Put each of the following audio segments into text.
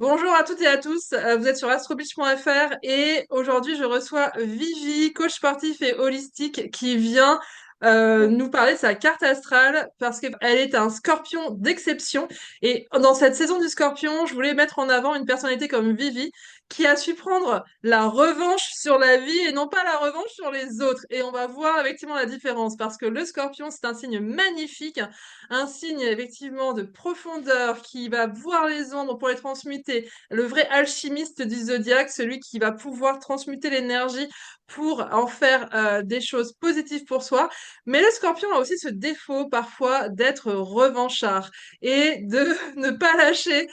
Bonjour à toutes et à tous, vous êtes sur astrobeach.fr et aujourd'hui je reçois Vivi, coach sportif et holistique qui vient nous parler de sa carte astrale parce qu'elle est un scorpion d'exception et dans cette saison du scorpion, je voulais mettre en avant une personnalité comme Vivi qui a su prendre la revanche sur la vie et non pas la revanche sur les autres. Et on va voir effectivement la différence parce que le scorpion c'est un signe magnifique, un signe effectivement de profondeur qui va voir les ombres pour les transmuter. Le vrai alchimiste du zodiaque, celui qui va pouvoir transmuter l'énergie pour en faire des choses positives pour soi. Mais le scorpion a aussi ce défaut parfois d'être revanchard et de ne pas lâcher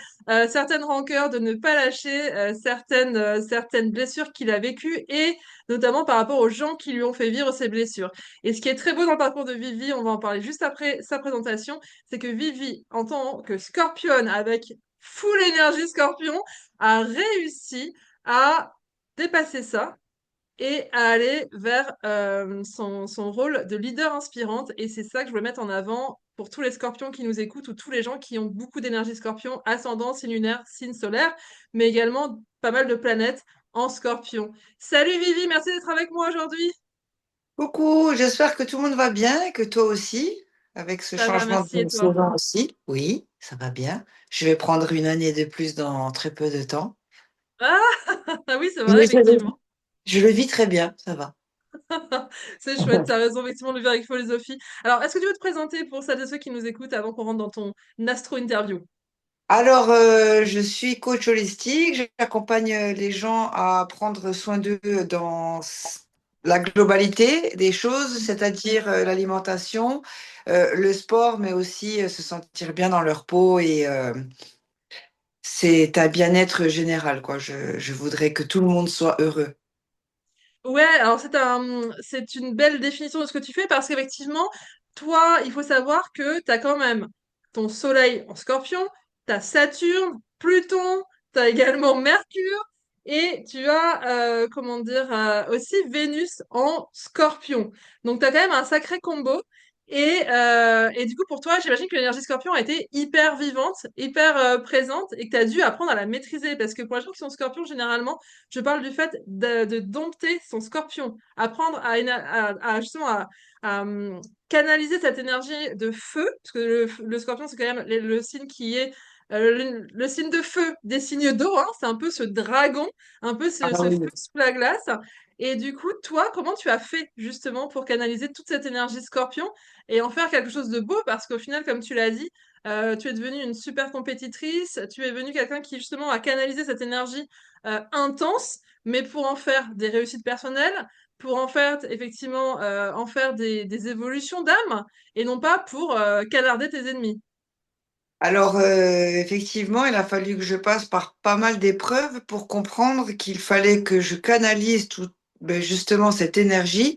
certaines rancœurs, de ne pas lâcher certaines blessures qu'il a vécues et notamment par rapport aux gens qui lui ont fait vivre ces blessures. Et ce qui est très beau dans le parcours de Vivi, on va en parler juste après sa présentation, c'est que Vivi, en tant que scorpionne avec full énergie scorpion, a réussi à dépasser ça et à aller vers son rôle de leader inspirante. Et c'est ça que je veux mettre en avant pour tous les scorpions qui nous écoutent ou tous les gens qui ont beaucoup d'énergie scorpion, ascendant, signe lunaire, signe solaire, mais également pas mal de planètes en scorpion. Salut Vivi, merci d'être avec moi aujourd'hui. Coucou, j'espère que tout le monde va bien et que toi aussi, avec ce Ça va, changement merci et de toi? saison aussi. Oui, ça va bien. Je vais prendre une année de plus dans très peu de temps. Ah, ah oui, c'est vrai, Mais effectivement. je le vis très bien, ça va. C'est chouette, t'as raison, effectivement, de le faire avec philosophie. Alors, est-ce que tu veux te présenter pour celles et ceux qui nous écoutent avant qu'on rentre dans ton astro-interview? Alors, je suis coach holistique. J'accompagne les gens à prendre soin d'eux dans la globalité des choses, c'est-à-dire l'alimentation, le sport, mais aussi se sentir bien dans leur peau et c'est un bien-être général, quoi. Je voudrais que tout le monde soit heureux. Ouais, alors c'est une belle définition de ce que tu fais parce qu'effectivement, toi, il faut savoir que tu as quand même ton soleil en scorpion, tu as Saturne, Pluton, tu as également Mercure et tu as, comment dire, aussi Vénus en scorpion. Donc, tu as quand même un sacré combo. Et du coup, pour toi, j'imagine que l'énergie scorpion a été hyper vivante, hyper présente et que tu as dû apprendre à la maîtriser parce que pour les gens qui sont scorpions, généralement, je parle du fait de dompter son scorpion, apprendre justement canaliser cette énergie de feu, parce que le scorpion, c'est quand même le signe qui est le signe de feu des signes d'eau, hein, c'est un peu ce dragon, un peu Ah ce oui. feu sous la glace. Et du coup, toi, comment tu as fait justement pour canaliser toute cette énergie scorpion et en faire quelque chose de beau? Parce qu'au final, comme tu l'as dit, tu es devenue une super compétitrice, tu es devenu quelqu'un qui justement a canalisé cette énergie intense, mais pour en faire des réussites personnelles, pour en faire effectivement en faire des évolutions d'âme, et non pas pour canarder tes ennemis. Alors, effectivement, il a fallu que je passe par pas mal d'épreuves pour comprendre qu'il fallait que je canalise tout, ben, justement cette énergie.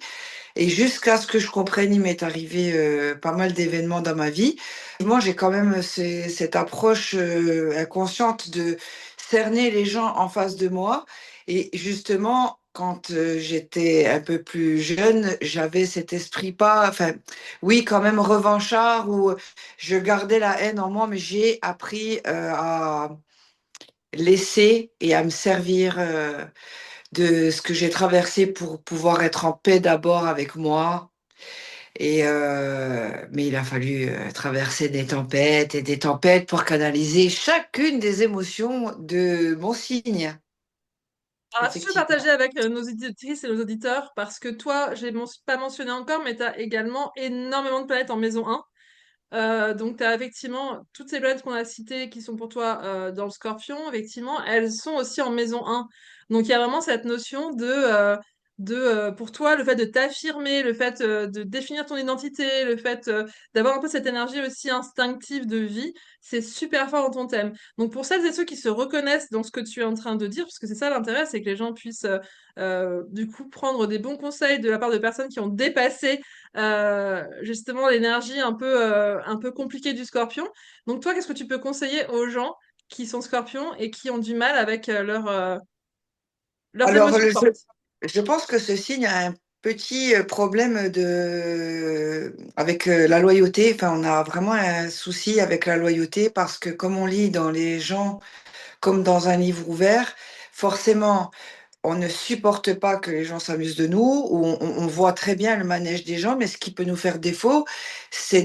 Et jusqu'à ce que je comprenne, il m'est arrivé pas mal d'événements dans ma vie. Moi, j'ai quand même cette approche inconsciente de cerner les gens en face de moi. Et justement, quand j'étais un peu plus jeune, j'avais cet esprit pas, enfin, oui, quand même revanchard où je gardais la haine en moi, mais j'ai appris à laisser et à me servir de ce que j'ai traversé pour pouvoir être en paix d'abord avec moi. Mais il a fallu traverser des tempêtes et des tempêtes pour canaliser chacune des émotions de mon signe, Alors, si tu veux partager effectivement. avec nos auditrices et nos auditeurs, parce que toi, je l'ai pas mentionné encore, mais tu as également énormément de planètes en maison 1. Donc, tu as effectivement toutes ces planètes qu'on a citées qui sont pour toi dans le Scorpion, effectivement, elles sont aussi en maison 1. Donc, il y a vraiment cette notion pour toi, le fait de t'affirmer, le fait de définir ton identité, le fait d'avoir un peu cette énergie aussi instinctive de vie, c'est super fort dans ton thème. Donc, pour celles et ceux qui se reconnaissent dans ce que tu es en train de dire, parce que c'est ça l'intérêt, c'est que les gens puissent du coup prendre des bons conseils de la part de personnes qui ont dépassé justement l'énergie un peu compliquée du scorpion. Donc toi, qu'est-ce que tu peux conseiller aux gens qui sont scorpions et qui ont du mal avec leurs Alors, émotions fortes? je pense que ce signe a un petit problème avec la loyauté. Enfin, on a vraiment un souci avec la loyauté parce que comme on lit dans les gens comme dans un livre ouvert. Forcément, on ne supporte pas que les gens s'amusent de nous, ou on voit très bien le manège des gens, mais ce qui peut nous faire défaut, c'est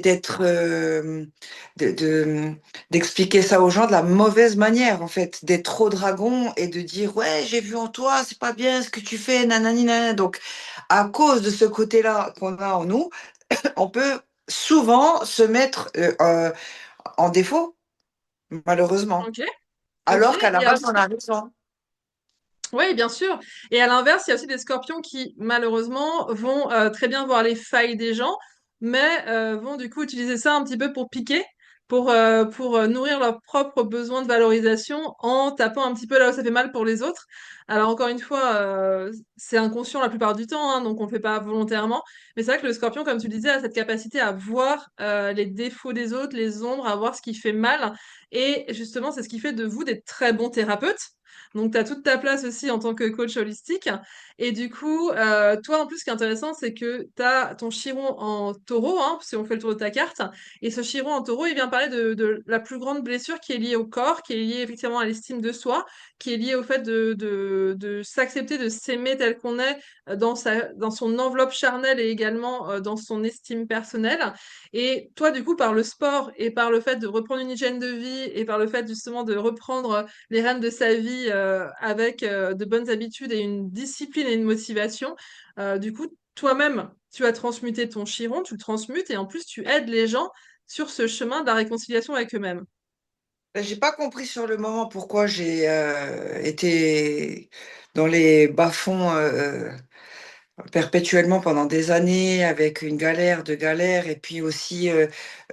d'expliquer ça aux gens de la mauvaise manière, en fait, d'être trop dragon et de dire, ouais, j'ai vu en toi, c'est pas bien ce que tu fais, nanani, nanana. Donc, à cause de ce côté-là qu'on a en nous, on peut souvent se mettre en défaut, malheureusement. Ok, ok. Alors qu'à la Il y a base, on aussi a raison. Oui, bien sûr. Et à l'inverse, il y a aussi des scorpions qui, malheureusement, vont très bien voir les failles des gens, mais vont du coup utiliser ça un petit peu pour piquer, pour nourrir leurs propres besoins de valorisation en tapant un petit peu là où ça fait mal pour les autres. Alors encore une fois, c'est inconscient la plupart du temps, hein, donc on le fait pas volontairement. Mais c'est vrai que le scorpion, comme tu le disais, a cette capacité à voir les défauts des autres, les ombres, à voir ce qui fait mal. Et justement, c'est ce qui fait de vous des très bons thérapeutes. Donc, tu as toute ta place aussi en tant que coach holistique. Et du coup, toi, en plus, ce qui est intéressant, c'est que tu as ton chiron en taureau, hein, si on fait le tour de ta carte. Et ce chiron en taureau, il vient parler de la plus grande blessure qui est liée au corps, qui est liée effectivement à l'estime de soi, qui est liée au fait de s'accepter, de s'aimer tel qu'on est dans son enveloppe charnelle et également dans son estime personnelle. Et toi, du coup, par le sport et par le fait de reprendre une hygiène de vie et par le fait justement de reprendre les rênes de sa vie avec de bonnes habitudes et une discipline et une motivation. Du coup, toi-même, tu as transmuté ton chiron, tu le transmutes et en plus, tu aides les gens sur ce chemin de la réconciliation avec eux-mêmes. Ben, j'ai pas compris sur le moment pourquoi j'ai été dans les bas-fonds perpétuellement pendant des années avec une galère de galères et puis aussi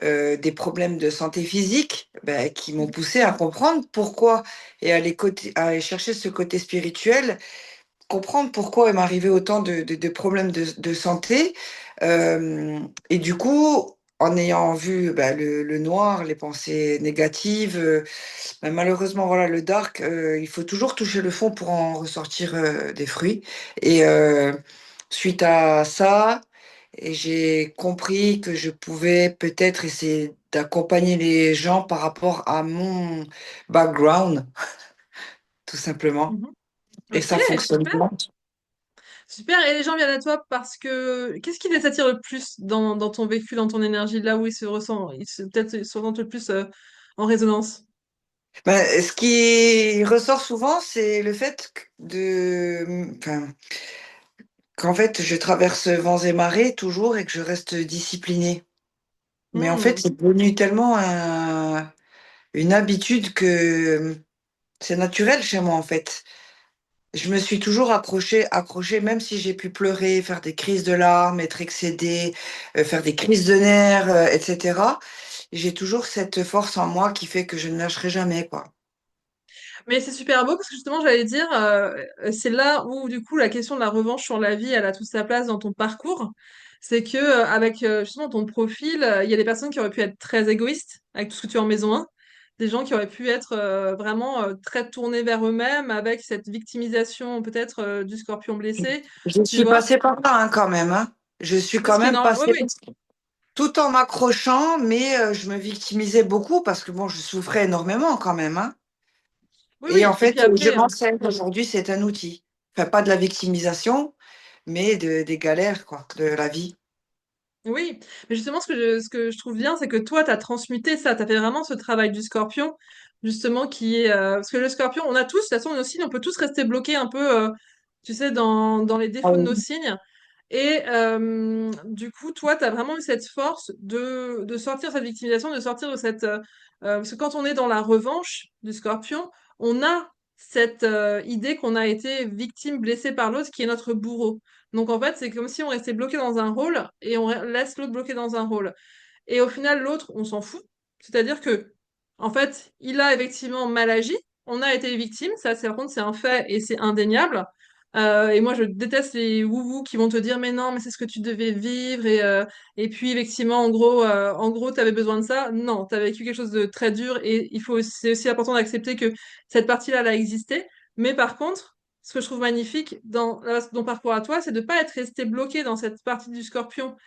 des problèmes de santé physique ben, qui m'ont poussé à comprendre pourquoi et à aller chercher ce côté spirituel, comprendre pourquoi il m'arrivait autant de problèmes de santé. Et du coup, en ayant vu ben, le noir, les pensées négatives, ben, malheureusement, voilà, le dark, il faut toujours toucher le fond pour en ressortir des fruits. Et suite à ça, et j'ai compris que je pouvais peut-être essayer d'accompagner les gens par rapport à mon background, tout simplement. Mhm. Et Ok, ça fonctionne super, bien. super. Et les gens viennent à toi parce que qu'est-ce qui les attire le plus dans ton vécu, dans ton énergie, là où ils se ressentent, peut-être ils se ressentent le plus en résonance? Ben, ce qui ressort souvent, c'est le fait enfin, qu'en fait, je traverse vents et marées toujours et que je reste disciplinée. Mais en fait, Hmm. c'est devenu tellement une habitude que c'est naturel chez moi, en fait. Je me suis toujours accrochée, même si j'ai pu pleurer, faire des crises de larmes, être excédée, faire des crises de nerfs, etc. J'ai toujours cette force en moi qui fait que je ne lâcherai jamais, quoi. Mais c'est super beau parce que justement, j'allais dire, c'est là où du coup la question de la revanche sur la vie, elle a toute sa place dans ton parcours. C'est que avec justement ton profil, il y a des personnes qui auraient pu être très égoïstes avec tout ce que tu as en maison 1, des gens qui auraient pu être vraiment très tournés vers eux-mêmes avec cette victimisation peut-être du scorpion blessé, Je tu suis vois. passée par là, hein, quand même, hein. Je suis Ce quand qui est même normal, oui, passée oui, tout en m'accrochant, mais je me victimisais beaucoup parce que bon, je souffrais énormément quand même, hein. oui, Et en oui. Et puis fait, je après, m'en sers aujourd'hui, c'est un outil. Enfin, pas de la victimisation, mais des galères, quoi, de la vie. oui, mais justement, ce que je trouve bien, c'est que toi, tu as transmuté ça, tu as fait vraiment ce travail du scorpion, justement, qui est... parce que le scorpion, on a tous, de toute façon, nos signes, on peut tous rester bloqués un peu, tu sais, dans les Ah défauts de nos oui. signes. Et du coup, toi, tu as vraiment eu cette force de sortir de cette victimisation, de sortir de cette... parce que quand on est dans la revanche du scorpion, on a cette idée qu'on a été victime, blessé par l'autre, qui est notre bourreau. Donc en fait, c'est comme si on restait bloqué dans un rôle et on laisse l'autre bloqué dans un rôle. Et au final, l'autre, on s'en fout. C'est-à-dire que, en fait, il a effectivement mal agi. On a été victime. Ça, c'est, par contre, c'est un fait et c'est indéniable. Et moi, je déteste les wou qui vont te dire, mais non, mais c'est ce que tu devais vivre. Et puis, effectivement, en gros, tu avais besoin de ça. Non, tu as vécu quelque chose de très dur et c'est aussi important d'accepter que cette partie-là, elle a existé. Mais par contre, ce que je trouve magnifique dans ton parcours à toi, c'est de ne pas être resté bloqué dans cette partie du scorpion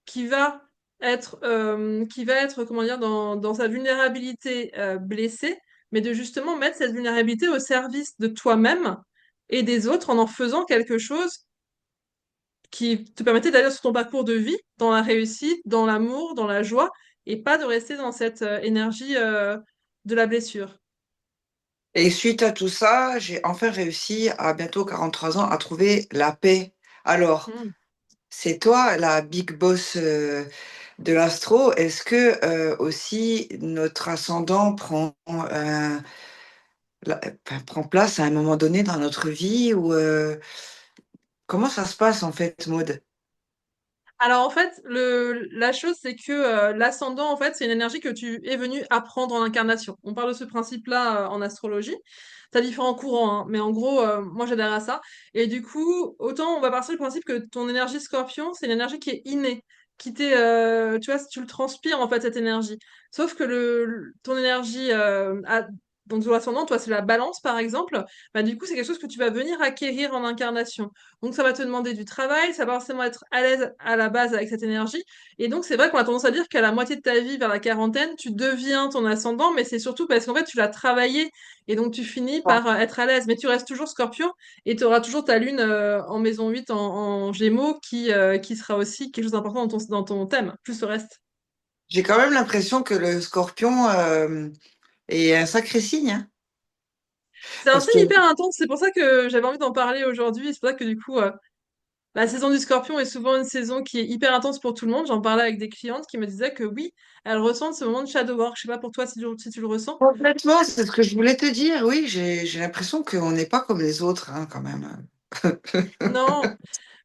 qui va comment dire, dans sa vulnérabilité blessée, mais de justement mettre cette vulnérabilité au service de toi-même et des autres en faisant quelque chose qui te permettait d'aller sur ton parcours de vie, dans la réussite, dans l'amour, dans la joie, et pas de rester dans cette énergie de la blessure. Et suite à tout ça, j'ai enfin réussi à bientôt 43 ans à trouver la paix. Alors, Mm. c'est toi la big boss de l'astro. Est-ce que aussi notre ascendant prend place à un moment donné dans notre vie ou comment ça se passe en fait, Maud? Alors en fait, la chose c'est que l'ascendant en fait c'est une énergie que tu es venu apprendre en incarnation. On parle de ce principe-là en astrologie. T'as différents courants, hein, mais en gros, moi j'adhère à ça. Et du coup, autant on va partir du principe que ton énergie Scorpion, c'est une énergie qui est innée, tu vois, si tu le transpires en fait cette énergie. Sauf que ton énergie donc ton ascendant, toi c'est la Balance par exemple. Bah du coup c'est quelque chose que tu vas venir acquérir en incarnation. Donc ça va te demander du travail, ça va forcément être à l'aise à la base avec cette énergie. Et donc c'est vrai qu'on a tendance à dire qu'à la moitié de ta vie, vers la quarantaine, tu deviens ton ascendant, mais c'est surtout parce qu'en fait tu l'as travaillé et donc tu finis par être à l'aise. Mais tu restes toujours Scorpion et tu auras toujours ta lune en maison 8 en Gémeaux qui sera aussi quelque chose d'important dans ton thème, plus le reste. J'ai quand même l'impression que le scorpion est un sacré signe, hein, C'est un parce signe que hyper intense, c'est pour ça que j'avais envie d'en parler aujourd'hui. Et c'est pour ça que du coup, la saison du Scorpion est souvent une saison qui est hyper intense pour tout le monde. J'en parlais avec des clientes qui me disaient que oui, elles ressentent ce moment de shadow work. Je sais pas pour toi si tu le ressens. complètement, c'est ce que je voulais te dire. Oui, j'ai l'impression qu'on n'est pas comme les autres, hein, quand même. Non.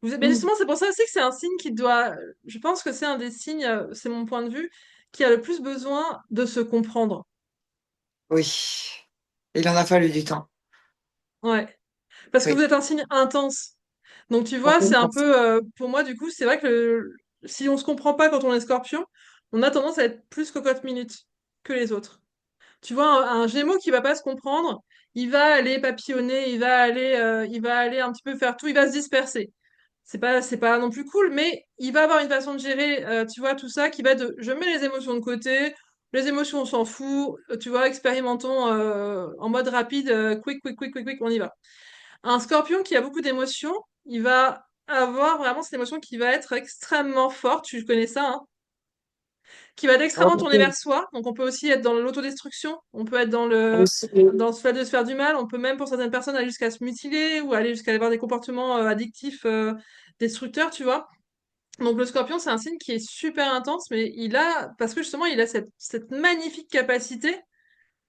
Mais justement, c'est pour ça aussi que c'est un signe qui doit. Je pense que c'est un des signes, c'est mon point de vue, qui a le plus besoin de se comprendre. Oui, il en a fallu du temps. Ouais. Parce que vous Oui. êtes un signe intense. Donc tu vois, c'est un peu. Pour moi, du coup, c'est vrai que si on se comprend pas quand on est Scorpion, on a tendance à être plus cocotte minute que les autres. Tu vois, un Gémeaux qui va pas se comprendre, il va aller papillonner, il va aller un petit peu faire tout, il va se disperser. C'est pas non plus cool, mais il va avoir une façon de gérer, tu vois, tout ça qui va de, je mets les émotions de côté, les émotions on s'en fout, tu vois, expérimentons en mode rapide, quick, on y va. Un Scorpion qui a beaucoup d'émotions, il va avoir vraiment cette émotion qui va être extrêmement forte, tu connais ça, hein, qui va être extrêmement tourné vers soi. Donc on peut aussi être dans l'autodestruction, on peut être dans le fait de se faire du mal, on peut même pour certaines personnes aller jusqu'à se mutiler ou aller jusqu'à avoir des comportements addictifs destructeurs, tu vois. Donc le Scorpion, c'est un signe qui est super intense, mais parce que justement, il a cette magnifique capacité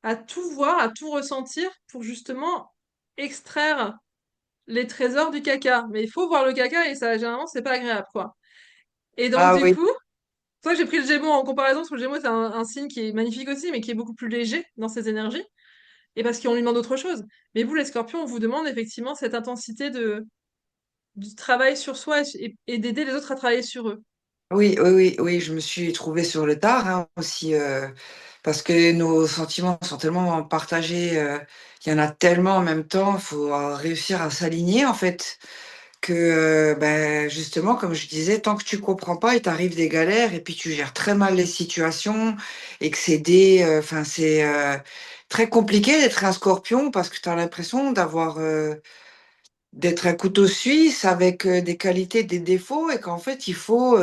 à tout voir, à tout ressentir pour justement extraire les trésors du caca. Mais il faut voir le caca et ça, généralement, c'est pas agréable, quoi. Et donc, Ah du oui, coup, c'est vrai que j'ai pris le Gémeaux en comparaison, parce que le Gémeaux, c'est un signe qui est magnifique aussi, mais qui est beaucoup plus léger dans ses énergies, et parce qu'on lui demande autre chose. Mais vous, les Scorpions, on vous demande effectivement cette intensité du travail sur soi et d'aider les autres à travailler sur eux. oui, je me suis trouvée sur le tard, hein, aussi, parce que nos sentiments sont tellement partagés, il y en a tellement en même temps, il faut réussir à s'aligner en fait. Que ben, justement, comme je disais, tant que tu comprends pas, il t'arrive des galères et puis tu gères très mal les situations et que enfin, c'est très compliqué d'être un scorpion parce que tu as l'impression d'être un couteau suisse avec des qualités, des défauts et qu'en fait, il faut,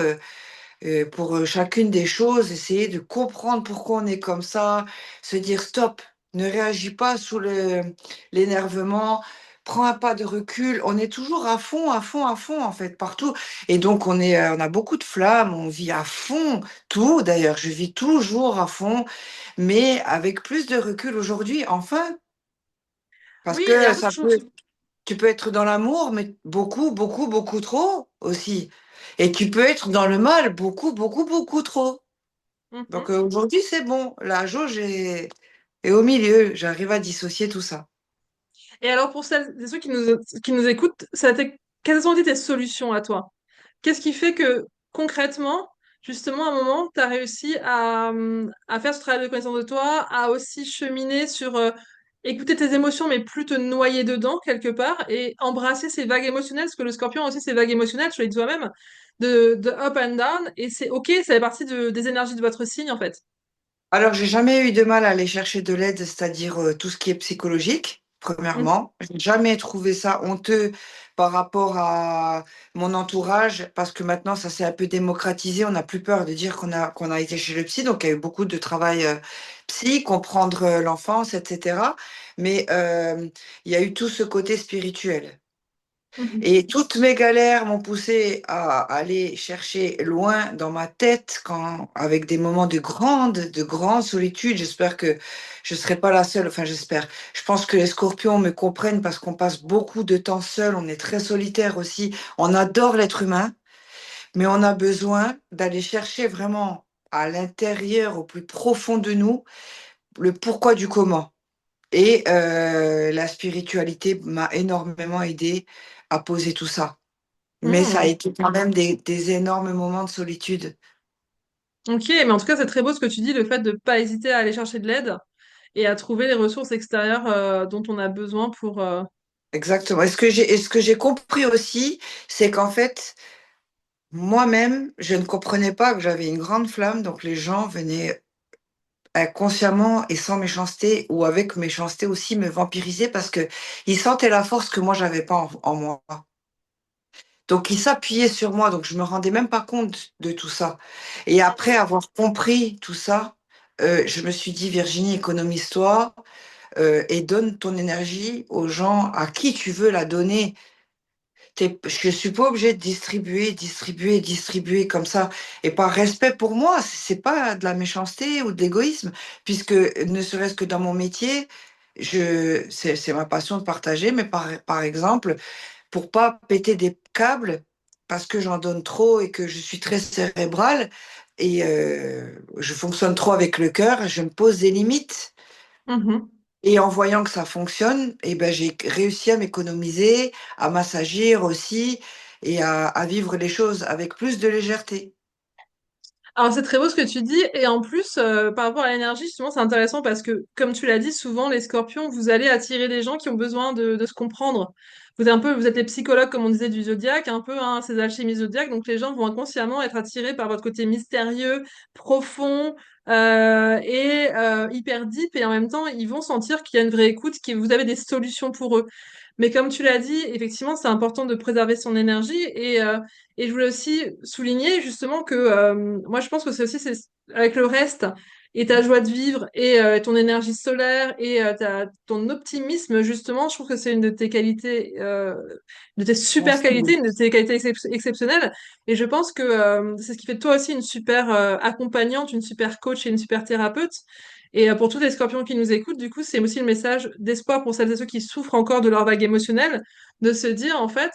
pour chacune des choses, essayer de comprendre pourquoi on est comme ça, se dire stop, ne réagis pas sous l'énervement, prends un pas de recul. On est toujours à fond, en fait, partout. Et donc, on a beaucoup de flammes, on vit à fond tout. D'ailleurs, je vis toujours à fond, mais avec plus de recul aujourd'hui, enfin, parce Oui, et que en fait, tu peux être dans l'amour, mais beaucoup trop aussi. Et tu peux être dans le mal, beaucoup trop. Donc Mhm. aujourd'hui, c'est bon. La jauge est au milieu. J'arrive à dissocier tout ça. Et alors, pour celles et ceux qui nous écoutent, quelles ont été tes solutions à toi? Qu'est-ce qui fait que concrètement, justement, à un moment, tu as réussi à faire ce travail de connaissance de toi, à aussi cheminer sur écouter tes émotions, mais plus te noyer dedans quelque part, et embrasser ces vagues émotionnelles, parce que le scorpion a aussi ces vagues émotionnelles, tu l'as dit toi-même, de up and down, et c'est ok, ça fait partie des énergies de votre signe, en fait. Alors, j'ai jamais eu de mal à aller chercher de l'aide, c'est-à-dire tout ce qui est psychologique, Mhm. premièrement. J'ai jamais trouvé ça honteux par rapport à mon entourage, parce que maintenant, ça s'est un peu démocratisé. On n'a plus peur de dire qu'on a été chez le psy, donc il y a eu beaucoup de travail psy, comprendre l'enfance, etc. Mais il y a eu tout ce côté spirituel. Mhm. Et toutes mes galères m'ont poussé à aller chercher loin dans ma tête, avec des moments de grande solitude. J'espère que je ne serai pas la seule. Enfin, j'espère. Je pense que les scorpions me comprennent parce qu'on passe beaucoup de temps seul. On est très solitaire aussi. On adore l'être humain, mais on a besoin d'aller chercher vraiment à l'intérieur, au plus profond de nous, le pourquoi du comment. Et la spiritualité m'a énormément aidé à poser tout ça. Mais ça a Mhm. été quand même des énormes moments de solitude. Ok, mais en tout cas, c'est très beau ce que tu dis, le fait de pas hésiter à aller chercher de l'aide et à trouver les ressources extérieures dont on a besoin pour... Exactement. Et ce que j'ai compris aussi, c'est qu'en fait, moi-même, je ne comprenais pas que j'avais une grande flamme, donc les gens venaient inconsciemment et sans méchanceté ou avec méchanceté aussi me vampiriser parce que ils sentaient la force que moi j'avais pas en moi. Donc ils s'appuyaient sur moi, donc je me rendais même pas compte de tout ça. Et après avoir compris tout ça, je me suis dit, Virginie, économise-toi, et donne ton énergie aux gens à qui tu veux la donner. Je suis pas obligée de distribuer, distribuer, distribuer comme ça. Et par respect pour moi, c'est pas de la méchanceté ou de l'égoïsme, puisque ne serait-ce que dans mon métier, c'est ma passion de partager, mais par exemple, pour pas péter des câbles, parce que j'en donne trop et que je suis très cérébrale et je fonctionne trop avec le cœur, je me pose des limites. Mhm. Et en voyant que ça fonctionne, eh ben, j'ai réussi à m'économiser, à m'assagir aussi et à vivre les choses avec plus de légèreté. Alors c'est très beau ce que tu dis et en plus par rapport à l'énergie justement c'est intéressant parce que comme tu l'as dit souvent les scorpions vous allez attirer des gens qui ont besoin de se comprendre. Vous êtes les psychologues comme on disait du zodiaque un peu hein, ces alchimies zodiaques donc les gens vont inconsciemment être attirés par votre côté mystérieux, profond et hyper deep et en même temps ils vont sentir qu'il y a une vraie écoute, que vous avez des solutions pour eux. Mais comme tu l'as dit, effectivement, c'est important de préserver son énergie et je voulais aussi souligner justement que moi je pense que c'est aussi avec le reste et ta joie de vivre et ton énergie solaire et ton optimisme justement, je trouve que c'est une de tes qualités, de tes super Merci. qualités, une de tes qualités exceptionnelles. Et je pense que c'est ce qui fait de toi aussi une super accompagnante, une super coach et une super thérapeute. Et pour tous les scorpions qui nous écoutent, du coup, c'est aussi le message d'espoir pour celles et ceux qui souffrent encore de leur vague émotionnelle, de se dire en fait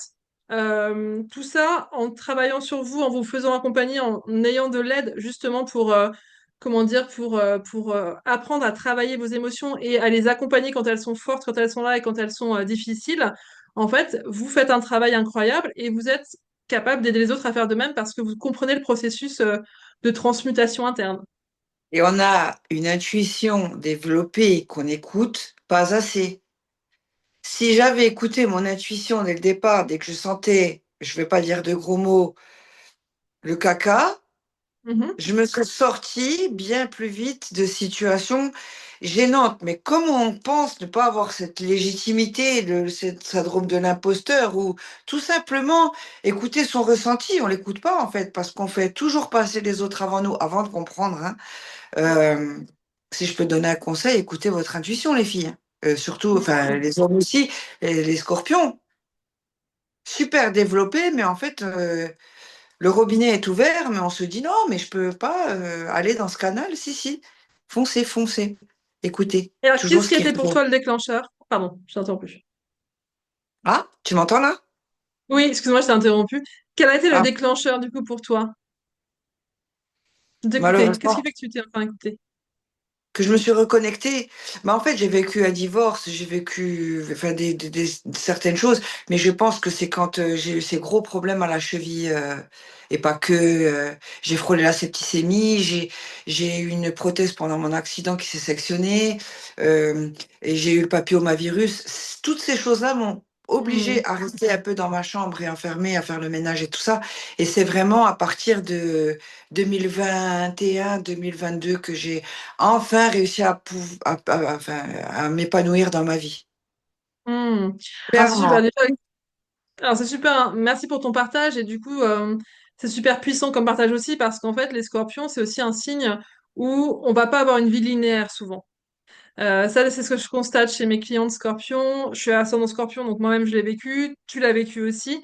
tout ça en travaillant sur vous, en vous faisant accompagner, en ayant de l'aide justement pour, comment dire, pour apprendre à travailler vos émotions et à les accompagner quand elles sont fortes, quand elles sont là et quand elles sont difficiles. En fait, vous faites un travail incroyable et vous êtes capable d'aider les autres à faire de même parce que vous comprenez le processus de transmutation interne. Et on a une intuition développée qu'on écoute pas assez. Si j'avais écouté mon intuition dès le départ, dès que je sentais, je vais pas dire de gros mots, le caca, Mhm, je me serais sortie bien plus vite de situations gênantes. Mais comment on pense ne pas avoir cette légitimité, cette syndrome de l'imposteur, ou tout simplement écouter son ressenti? On l'écoute pas en fait, parce qu'on fait toujours passer les autres avant nous, avant de comprendre, hein. Euh, si je peux donner un conseil, écoutez votre intuition, les filles. Surtout, enfin, mhm. les hommes aussi, les scorpions, super développés, mais en fait, le robinet est ouvert, mais on se dit non, mais je peux pas aller dans ce canal. Si, si, foncez, foncez. Écoutez, Et alors, toujours qu'est-ce ce qui qui était pour revient. toi le déclencheur? Pardon, je t'interromps plus. Ah, tu m'entends là? Oui, excuse-moi, je t'ai interrompu. Quel a été le Ah, déclencheur du coup pour toi d'écouter? Qu'est-ce qui malheureusement, fait que tu t'es enfin écouté? que je me suis reconnectée. Mais en fait, j'ai vécu un divorce, j'ai vécu enfin, certaines choses, mais je pense que c'est quand j'ai eu ces gros problèmes à la cheville, et pas que. J'ai frôlé la septicémie, j'ai eu une prothèse pendant mon accident qui s'est sectionnée, et j'ai eu le papillomavirus. Toutes ces choses-là m'ont obligée Hmm. à rester un peu dans ma chambre et enfermée à faire le ménage et tout ça. Et c'est vraiment à partir de 2021-2022 que j'ai enfin réussi enfin, à m'épanouir dans ma vie. Hmm. Alors c'est super. Clairement. Alors c'est super, hein. Merci pour ton partage et du coup c'est super puissant comme partage aussi parce qu'en fait les scorpions c'est aussi un signe où on va pas avoir une vie linéaire souvent. Ça c'est ce que je constate chez mes clients de scorpions. Je suis ascendant scorpion donc moi-même je l'ai vécu, tu l'as vécu aussi.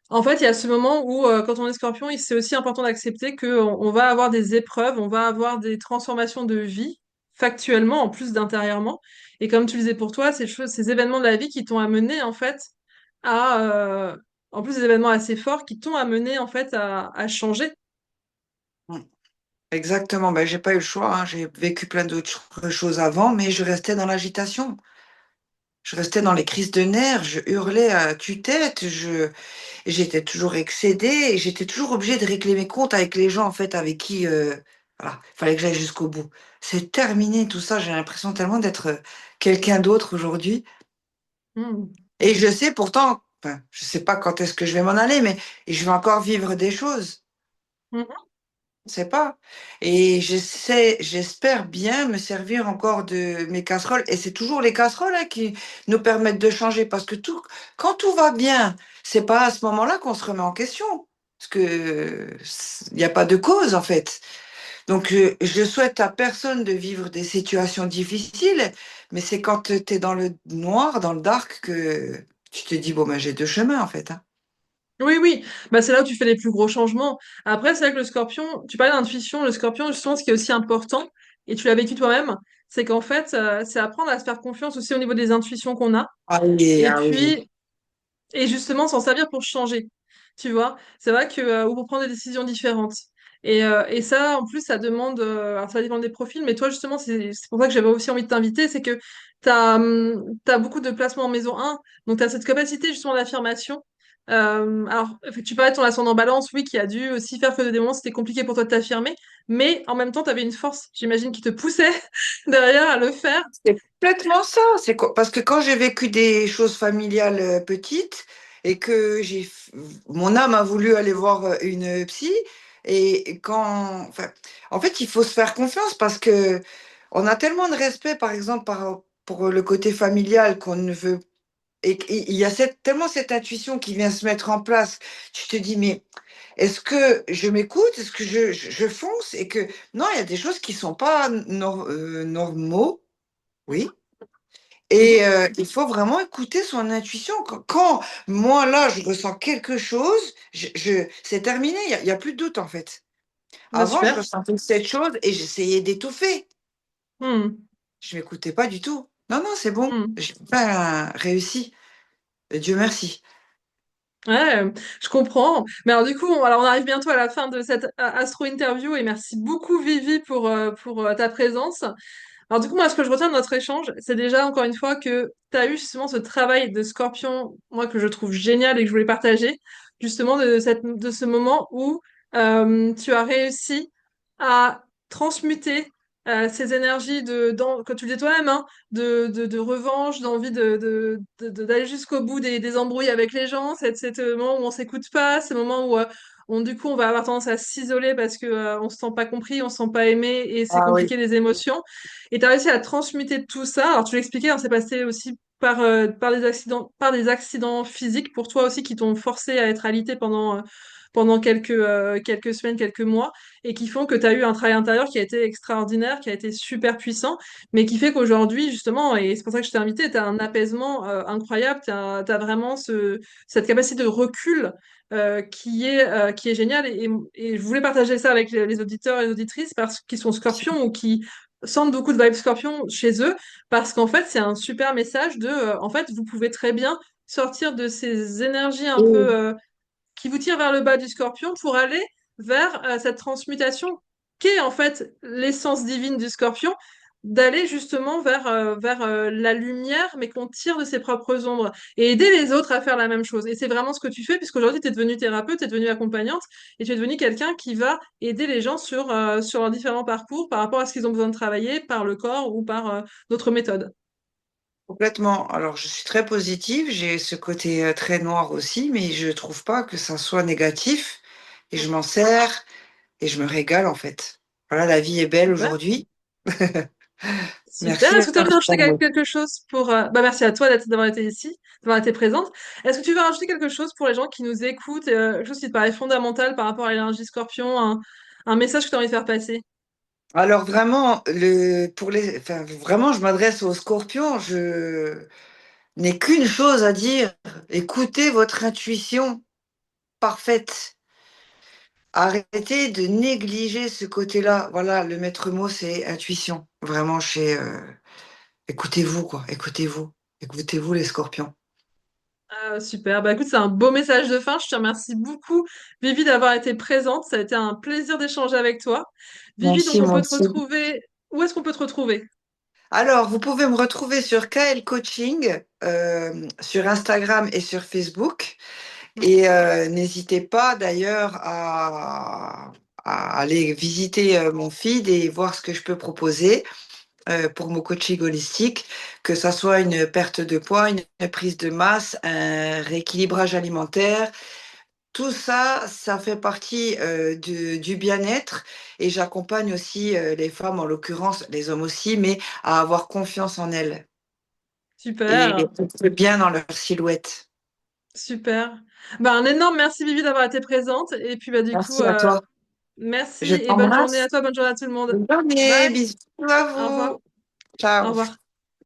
En fait il y a ce moment où quand on est scorpion c'est aussi important d'accepter qu'on va avoir des épreuves, on va avoir des transformations de vie factuellement en plus d'intérieurement. Et comme tu le disais pour toi, ces événements de la vie qui t'ont amené en fait à, en plus des événements assez forts qui t'ont amené en fait à changer. Mm. Exactement. Ben, j'ai pas eu le choix, hein. J'ai vécu plein d'autres choses avant, mais je restais dans l'agitation. Je restais dans les crises de nerfs, je hurlais à tue-tête, j'étais toujours excédée et j'étais toujours obligée de régler mes comptes avec les gens, en fait, avec qui, voilà, il fallait que j'aille jusqu'au bout. C'est terminé tout ça, j'ai l'impression tellement d'être quelqu'un d'autre aujourd'hui. Hmm. Et je sais pourtant, enfin, je sais pas quand est-ce que je vais m'en aller, mais je vais encore vivre des choses. Mhm. Je sais pas. Et j'espère bien me servir encore de mes casseroles. Et c'est toujours les casseroles, hein, qui nous permettent de changer. Parce que quand tout va bien, c'est pas à ce moment-là qu'on se remet en question. Parce que il n'y a pas de cause, en fait. Donc, je souhaite à personne de vivre des situations difficiles, mais c'est quand tu es dans le noir, dans le dark, que tu te dis, bon, ben, j'ai deux chemins, en fait, hein. Oui, oui, bah, c'est là où tu fais les plus gros changements. Après, c'est vrai que le scorpion, tu parlais d'intuition, le scorpion, justement, ce qui est aussi important, et tu l'as vécu toi-même, c'est qu'en fait, c'est apprendre à se faire confiance aussi au niveau des intuitions qu'on a. Ah oui, Et ah oui. puis, et justement s'en servir pour changer. Tu vois, c'est vrai que ou pour prendre des décisions différentes. Et ça, en plus, ça demande, alors ça dépend des profils, mais toi, justement, c'est pour ça que j'avais aussi envie de t'inviter, c'est que t'as beaucoup de placements en maison 1, donc tu as cette capacité justement d'affirmation. Alors, tu parlais de ton ascendant balance, oui, qui a dû aussi faire que des moments c'était compliqué pour toi de t'affirmer, mais en même temps, tu avais une force, j'imagine, qui te poussait derrière à le faire. C'est complètement ça. Parce que quand j'ai vécu des choses familiales petites et que mon âme a voulu aller voir une psy et enfin, en fait, il faut se faire confiance parce que on a tellement de respect, par exemple, pour le côté familial qu'on ne veut et il y a tellement cette intuition qui vient se mettre en place. Tu te dis, mais est-ce que je m'écoute? Est-ce que je fonce? Et que non, il y a des choses qui sont pas normaux. Oui. Mhm. Et il faut vraiment écouter son intuition. Quand moi, là, je ressens quelque chose, c'est terminé, il y a plus de doute en fait. Bah, Avant, je super. ressentais cette chose et j'essayais d'étouffer. Hmm. Je m'écoutais pas du tout. Non, non, c'est bon. Hmm. J'ai pas réussi. Dieu merci. Ouais, je comprends. Mais alors du coup, alors on arrive bientôt à la fin de cette astro-interview et merci beaucoup Vivi pour ta présence. Alors du coup, moi, ce que je retiens de notre échange, c'est déjà encore une fois que tu as eu justement ce travail de scorpion, moi, que je trouve génial et que je voulais partager, justement de ce moment où tu as réussi à transmuter ces énergies comme tu le dis toi-même, hein, de revanche, d'envie d'aller jusqu'au bout des embrouilles avec les gens, c'est moment où on s'écoute pas, ces moments où du coup, on va avoir tendance à s'isoler parce que on se sent pas compris, on se sent pas aimé et c'est Ah oui. compliqué les émotions. Et tu as réussi à transmuter tout ça. Alors, tu l'expliquais, hein, c'est passé aussi par des accidents physiques pour toi aussi qui t'ont forcé à être alité pendant quelques semaines, quelques mois, et qui font que tu as eu un travail intérieur qui a été extraordinaire, qui a été super puissant, mais qui fait qu'aujourd'hui, justement, et c'est pour ça que je t'ai invité, tu as un apaisement incroyable, tu as vraiment cette capacité de recul qui est géniale. Et je voulais partager ça avec les auditeurs et les auditrices parce qu'ils sont scorpions ou qui sentent beaucoup de vibes scorpions chez eux, parce qu'en fait, c'est un super message en fait, vous pouvez très bien sortir de ces énergies un peu Oui. qui vous tirent vers le bas du scorpion pour aller vers cette transmutation qu'est en fait l'essence divine du scorpion, d'aller justement vers la lumière, mais qu'on tire de ses propres ombres, et aider les autres à faire la même chose. Et c'est vraiment ce que tu fais, puisqu'aujourd'hui, tu es devenue thérapeute, tu es devenue accompagnante, et tu es devenue quelqu'un qui va aider les gens sur leurs différents parcours par rapport à ce qu'ils ont besoin de travailler par le corps ou par d'autres méthodes. Complètement. Alors, je suis très positive, j'ai ce côté très noir aussi, mais je trouve pas que ça soit négatif et je m'en sers et je me régale en fait. Voilà, la vie est belle Super. aujourd'hui. Super. Merci. Est-ce que tu as envie de rajouter quelque chose pour... Bah, merci à toi d'avoir été ici, d'avoir été présente. Est-ce que tu veux rajouter quelque chose pour les gens qui nous écoutent, quelque chose qui te paraît fondamental par rapport à l'énergie Scorpion, un message que tu as envie de faire passer? Alors vraiment, enfin, vraiment, je m'adresse aux scorpions. Je n'ai qu'une chose à dire. Écoutez votre intuition parfaite. Arrêtez de négliger ce côté-là. Voilà, le maître mot, c'est intuition. Vraiment, écoutez-vous, quoi. Écoutez-vous. Écoutez-vous, les scorpions. Ah, super. Bah, écoute, c'est un beau message de fin. Je te remercie beaucoup, Vivi, d'avoir été présente. Ça a été un plaisir d'échanger avec toi. Vivi, donc Merci, on moi peut te aussi. retrouver. Où est-ce qu'on peut te retrouver? Alors, vous pouvez me retrouver sur KL Coaching, sur Instagram et sur Facebook. Et n'hésitez pas d'ailleurs à aller visiter mon feed et voir ce que je peux proposer pour mon coaching holistique, que ça soit une perte de poids, une prise de masse, un rééquilibrage alimentaire. Tout ça, ça fait partie du bien-être et j'accompagne aussi les femmes, en l'occurrence les hommes aussi, mais à avoir confiance en elles et Super. être bien dans leur silhouette. Super. Bah, un énorme merci, Vivi, d'avoir été présente. Et puis, bah, du coup, Merci à toi. merci Je et bonne journée t'embrasse. à toi. Bonne journée à tout le monde. Bonne journée, Bye. bisous à Au revoir. vous. Au Ciao. revoir.